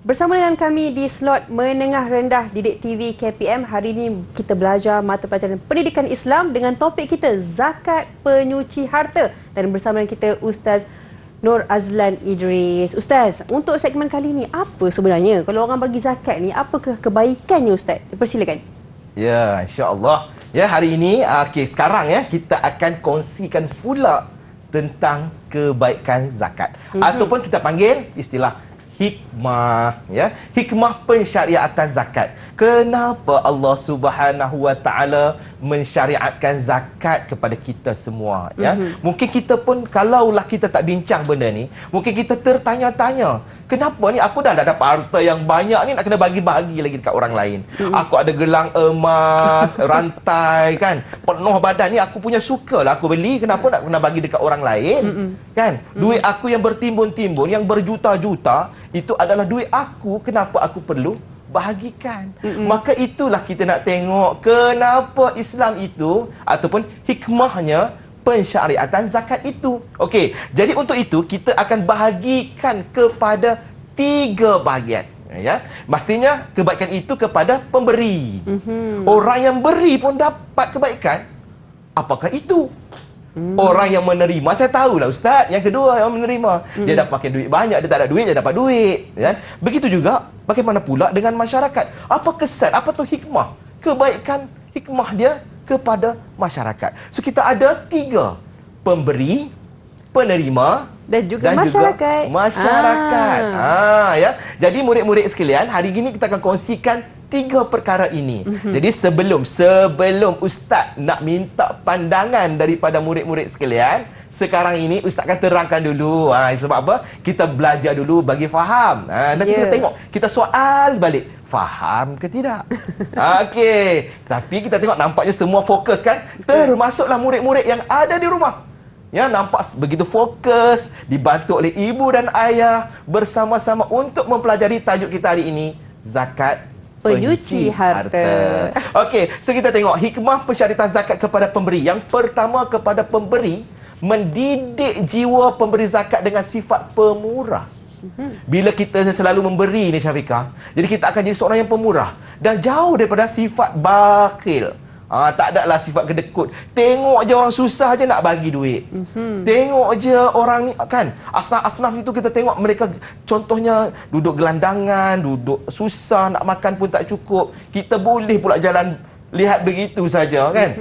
Bersama dengan kami di slot menengah rendah Didik TV KPM, hari ini kita belajar mata pelajaran pendidikan Islam dengan topik kita zakat penyuci harta. Dan bersama dengan kita Ustaz Nur Azlan Idris. Ustaz, untuk segmen kali ini apa sebenarnya kalau orang bagi zakat ni, apakah kebaikannya Ustaz? Persilakan. Ya, insya-Allah. Ya, hari ini sekarang ya kita akan kongsikan pula tentang kebaikan zakat ataupun kita panggil istilah hikmah, ya, hikmah pensyariatan zakat. Kenapa Allah Subhanahu Wa Taala mensyariatkan zakat kepada kita semua, ya? Mungkin kita pun kalaulah kita tak bincang benda ni, mungkin kita tertanya-tanya, kenapa ni aku dah dapat harta yang banyak ni nak kena bagi-bagi lagi dekat orang lain. Aku ada gelang emas, rantai kan, penuh badan ni aku punya sukalah aku beli, kenapa nak kena bagi dekat orang lain? Kan? Duit aku yang bertimbun-timbun, yang berjuta-juta, itu adalah duit aku, kenapa aku perlu bahagikan? Maka itulah kita nak tengok kenapa Islam itu ataupun hikmahnya pensyariatan zakat itu. Okey, jadi untuk itu kita akan bahagikan kepada 3 bahagian. Ya, pastinya kebaikan itu kepada pemberi. Orang yang beri pun dapat kebaikan. Apakah itu? Orang yang menerima, saya tahulah Ustaz, yang kedua yang menerima, dia dapat pakai duit banyak, dia tak ada duit, dia dapat duit, kan? Begitu juga bagaimana pula dengan masyarakat? Apa kesan, apa tu hikmah, kebaikan hikmah dia kepada masyarakat? So kita ada 3, pemberi, penerima Dan juga masyarakat. Ya. Jadi murid-murid sekalian, hari ini kita akan kongsikan 3 perkara ini. Jadi sebelum Ustaz nak minta pandangan daripada murid-murid sekalian, sekarang ini Ustaz akan terangkan dulu. Sebab apa? Kita belajar dulu bagi faham. Nanti kita tengok, kita soal balik. Faham ke tidak? Okey. Tapi kita tengok nampaknya semua fokus kan? Termasuklah murid-murid yang ada di rumah. Ya, nampak begitu fokus, dibantu oleh ibu dan ayah bersama-sama untuk mempelajari tajuk kita hari ini, zakat Penyuci harta. Okey, so kita tengok hikmah pensyariatan zakat kepada pemberi. Yang pertama kepada pemberi, mendidik jiwa pemberi zakat dengan sifat pemurah. Bila kita selalu memberi ni Syafiqah, jadi kita akan jadi seorang yang pemurah dan jauh daripada sifat bakhil. Tak ada lah sifat kedekut. Tengok je orang susah je nak bagi duit. Tengok je orang kan, asnaf itu kita tengok mereka contohnya duduk gelandangan, duduk susah, nak makan pun tak cukup. Kita boleh pula jalan lihat begitu saja kan.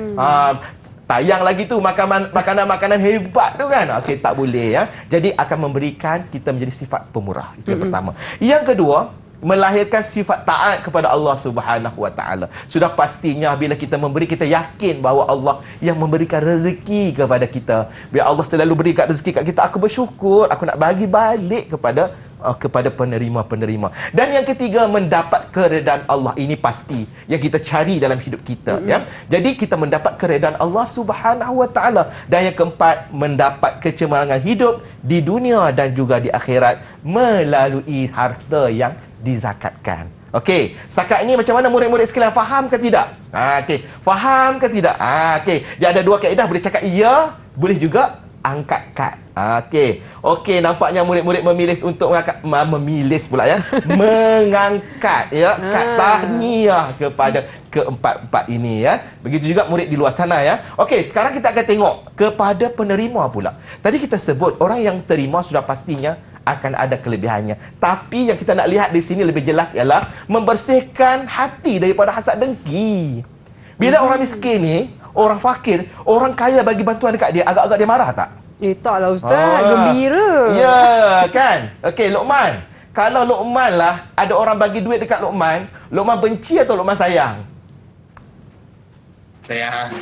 Tayang lagi tu makanan-makanan hebat tu kan. Okey, tak boleh ya. Jadi akan memberikan kita menjadi sifat pemurah. Itu yang pertama. Yang kedua, melahirkan sifat taat kepada Allah Subhanahu Wa Taala. Sudah pastinya bila kita memberi, kita yakin bahawa Allah yang memberikan rezeki kepada kita. Bila Allah selalu berikan rezeki kat kita, aku bersyukur, aku nak bagi balik kepada penerima-penerima. Dan yang ketiga, mendapat keredaan Allah. Ini pasti yang kita cari dalam hidup kita, ya. Jadi kita mendapat keredaan Allah Subhanahu Wa Taala. Dan yang keempat, mendapat kecemerlangan hidup di dunia dan juga di akhirat melalui harta yang dizakatkan. Okey, setakat ini macam mana murid-murid sekalian, faham ke tidak? Okey, faham ke tidak? Okey, dia ada 2 kaedah, boleh cakap ya, boleh juga angkat kad. Okey. Okey, nampaknya murid-murid memilih untuk memilih pula ya. Mengangkat ya kad tahniah kepada keempat-empat ini ya. Begitu juga murid di luar sana ya. Okey, sekarang kita akan tengok kepada penerima pula. Tadi kita sebut orang yang terima sudah pastinya akan ada kelebihannya. Tapi yang kita nak lihat di sini lebih jelas ialah membersihkan hati daripada hasad dengki. Bila orang miskin ni, orang fakir, orang kaya bagi bantuan dekat dia, agak-agak dia marah tak? Taklah Ustaz, gembira. Ya, kan? Okey, Luqman. Kalau Luqman lah, ada orang bagi duit dekat Luqman, Luqman benci atau Luqman sayang? Sayang.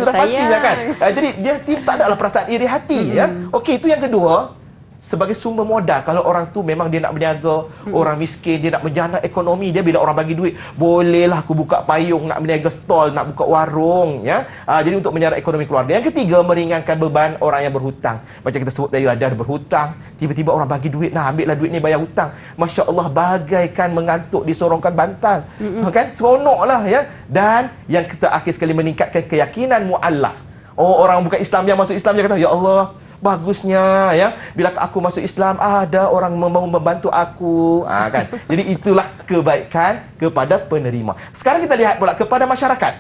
Sudah pastinya kan? Jadi dia tak adalah perasaan iri hati. Ya. Okey, itu yang kedua. Sebagai sumber modal, kalau orang tu memang dia nak berniaga, orang miskin, dia nak menjana ekonomi dia, bila orang bagi duit, bolehlah aku buka payung, nak berniaga stall, nak buka warung, ya. Jadi untuk menjana ekonomi keluarga. Yang ketiga, meringankan beban orang yang berhutang. Macam kita sebut tadi, ada berhutang, tiba-tiba orang bagi duit, nah ambillah duit ni bayar hutang. Masya Allah, bagaikan mengantuk disorongkan bantal. Kan? Seronoklah, ya. Dan yang terakhir sekali, meningkatkan keyakinan mu'allaf. Orang bukan Islam yang masuk Islam, dia kata, ya Allah, bagusnya ya, bila aku masuk Islam ada orang mau membantu aku, kan. Jadi itulah kebaikan kepada penerima. Sekarang kita lihat pula kepada masyarakat.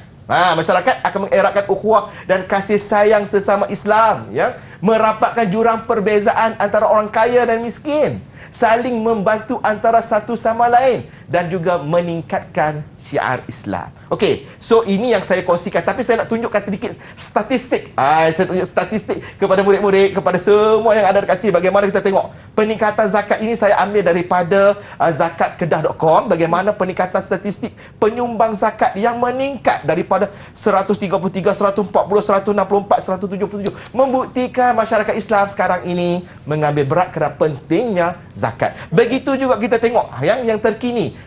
Masyarakat akan mengeratkan ukhuwah dan kasih sayang sesama Islam ya, merapatkan jurang perbezaan antara orang kaya dan miskin, saling membantu antara satu sama lain dan juga meningkatkan syiar Islam. Okey, so ini yang saya kongsikan, tapi saya nak tunjukkan sedikit statistik. Saya tunjuk statistik kepada murid-murid, kepada semua yang ada dekat sini. Bagaimana kita tengok peningkatan zakat ini, saya ambil daripada zakatkedah.com. Bagaimana peningkatan statistik penyumbang zakat yang meningkat daripada 133, 140, 164, 177, membuktikan masyarakat Islam sekarang ini mengambil berat kerana pentingnya zakat. Begitu juga kita tengok yang terkini.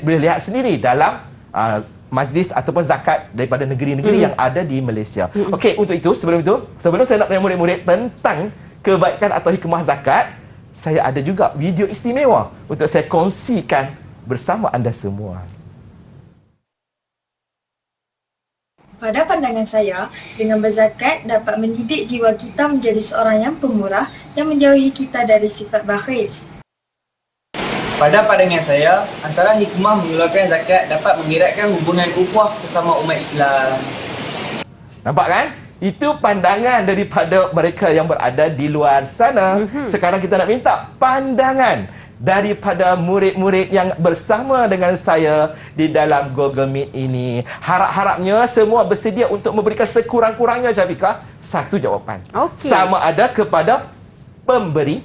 Boleh lihat sendiri dalam majlis ataupun zakat daripada negeri-negeri yang ada di Malaysia. Okey, untuk itu sebelum saya nak tanya murid-murid tentang kebaikan atau hikmah zakat, saya ada juga video istimewa untuk saya kongsikan bersama anda semua. Pada pandangan saya, dengan berzakat dapat mendidik jiwa kita menjadi seorang yang pemurah dan menjauhi kita dari sifat bakhil. Pada pandangan saya, antara hikmah mengeluarkan zakat dapat mengeratkan hubungan ukhuwah sesama umat Islam. Nampak kan? Itu pandangan daripada mereka yang berada di luar sana. Sekarang kita nak minta pandangan daripada murid-murid yang bersama dengan saya di dalam Google Meet ini. Harap-harapnya semua bersedia untuk memberikan sekurang-kurangnya, Syafiqah, satu jawapan. Sama ada kepada pemberi,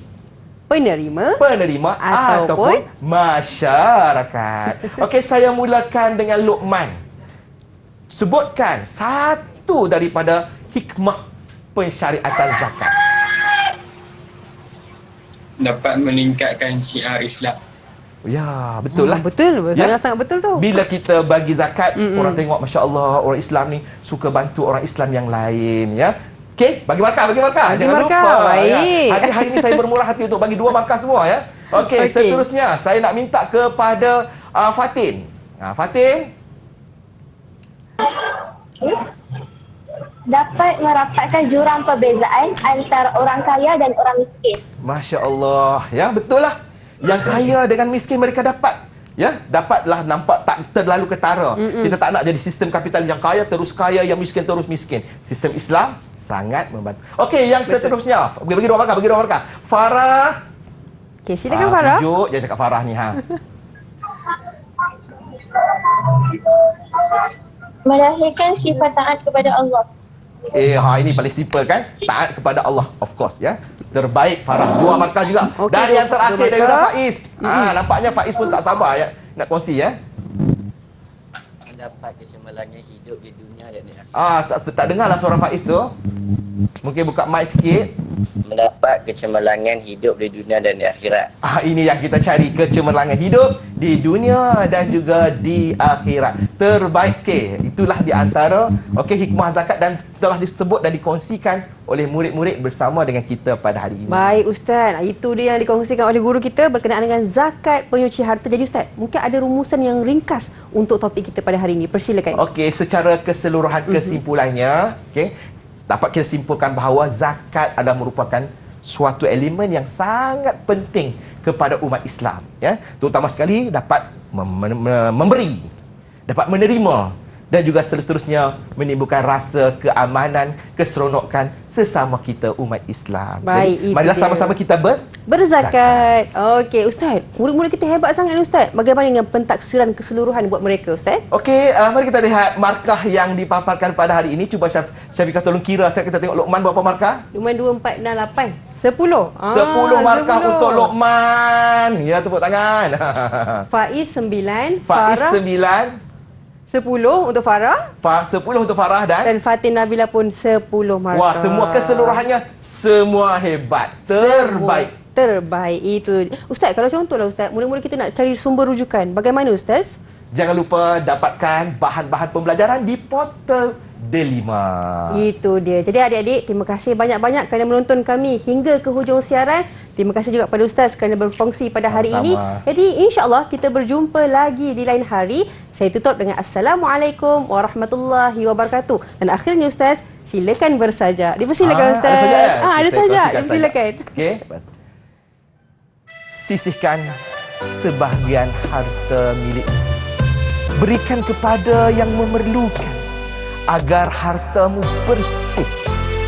penerima ataupun masyarakat. Okey, saya mulakan dengan Luqman. Sebutkan satu daripada hikmah pensyariatan zakat. Dapat meningkatkan syiar Islam. Ya, betul lah. Betul, sangat-sangat betul tu. Bila kita bagi zakat, orang tengok, Masya Allah, orang Islam ni suka bantu orang Islam yang lain, ya. Okey, bagi makan. Jangan lupa. Baik. Ya. Hari ini saya bermurah hati untuk bagi 2 makan semua, ya. Okey, seterusnya saya nak minta kepada Fatin. Fatin. Dapat merapatkan jurang perbezaan antara orang kaya dan orang miskin. Masya Allah. Ya, betul lah. Yang kaya dengan miskin mereka dapat. Ya, dapatlah nampak tak terlalu ketara. Kita tak nak jadi sistem kapitalis yang kaya terus kaya, yang miskin terus miskin. Sistem Islam sangat membantu. Okey, yang seterusnya. Bagi 2 markah. Farah. Okey, silakan Farah. Tunjuk je cakap Farah ni, Melahirkan sifat taat kepada Allah. Ini paling simple kan? Taat kepada Allah, of course, ya. Terbaik Farah. 2 markah juga. Dan yang terakhir daripada Faiz. Nampaknya Faiz pun tak sabar ya nak kongsi, ya. Dapat kecemerlangan hidup di dunia dan di akhirat. Tak dengarlah suara Faiz tu. Mungkin buka mic sikit. Mendapat kecemerlangan hidup di dunia dan di akhirat. Ini yang kita cari, kecemerlangan hidup di dunia dan juga di akhirat. Terbaik. Itulah di antara hikmah zakat dan telah disebut dan dikongsikan oleh murid-murid bersama dengan kita pada hari ini. Baik Ustaz, itu dia yang dikongsikan oleh guru kita berkenaan dengan zakat penyuci harta. Jadi Ustaz, mungkin ada rumusan yang ringkas untuk topik kita pada hari ini. Persilakan. Secara keseluruhan kesimpulannya, dapat kita simpulkan bahawa zakat adalah merupakan suatu elemen yang sangat penting kepada umat Islam, ya. Terutama sekali dapat memberi, dapat menerima dan juga seterusnya menimbulkan rasa keamanan, keseronokan sesama kita umat Islam. Baik, jadi, marilah sama-sama kita berzakat. Okey, Ustaz. Murid-murid kita hebat sangat ni, Ustaz. Bagaimana dengan pentaksiran keseluruhan buat mereka, Ustaz? Okey, mari kita lihat markah yang dipaparkan pada hari ini. Cuba Syafiqah tolong kira. Kita tengok Luqman berapa markah? Luqman 2, 4, 6, 8. 10. 10 markah 10. untuk Luqman. Ya, tepuk tangan. Faiz 9. Faiz Farah 9. 10 untuk Farah. 10 untuk Farah Dan Fatin Nabila pun 10 markah. Wah, semua keseluruhannya semua hebat. Terbaik. Semua terbaik itu. Ustaz, kalau contohlah Ustaz, murid-murid kita nak cari sumber rujukan. Bagaimana Ustaz? Jangan lupa dapatkan bahan-bahan pembelajaran di portal Delima. Itu dia. Jadi adik-adik, terima kasih banyak-banyak kerana menonton kami hingga ke hujung siaran. Terima kasih juga pada Ustaz kerana berkongsi pada hari ini. Jadi insya-Allah kita berjumpa lagi di lain hari. Saya tutup dengan Assalamualaikum warahmatullahi wabarakatuh. Dan akhirnya Ustaz, silakan bersaja. Dipersilakan Ustaz. Ada saja ya? Ada saja. Silakan. Okey. Sisihkan sebahagian harta milikmu. Berikan kepada yang memerlukan agar hartamu bersih,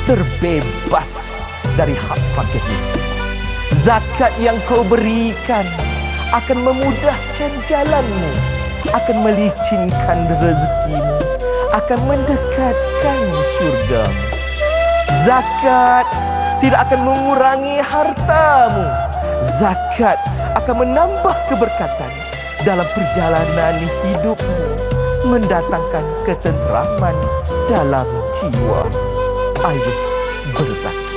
terbebas dari hak fakir miskin. Zakat yang kau berikan akan memudahkan jalanmu, akan melicinkan rezekimu, akan mendekatkan syurga. Zakat tidak akan mengurangi hartamu. Zakat akan menambah keberkatan dalam perjalanan hidupmu, mendatangkan ketenteraman dalam jiwa. Ayo berzakat.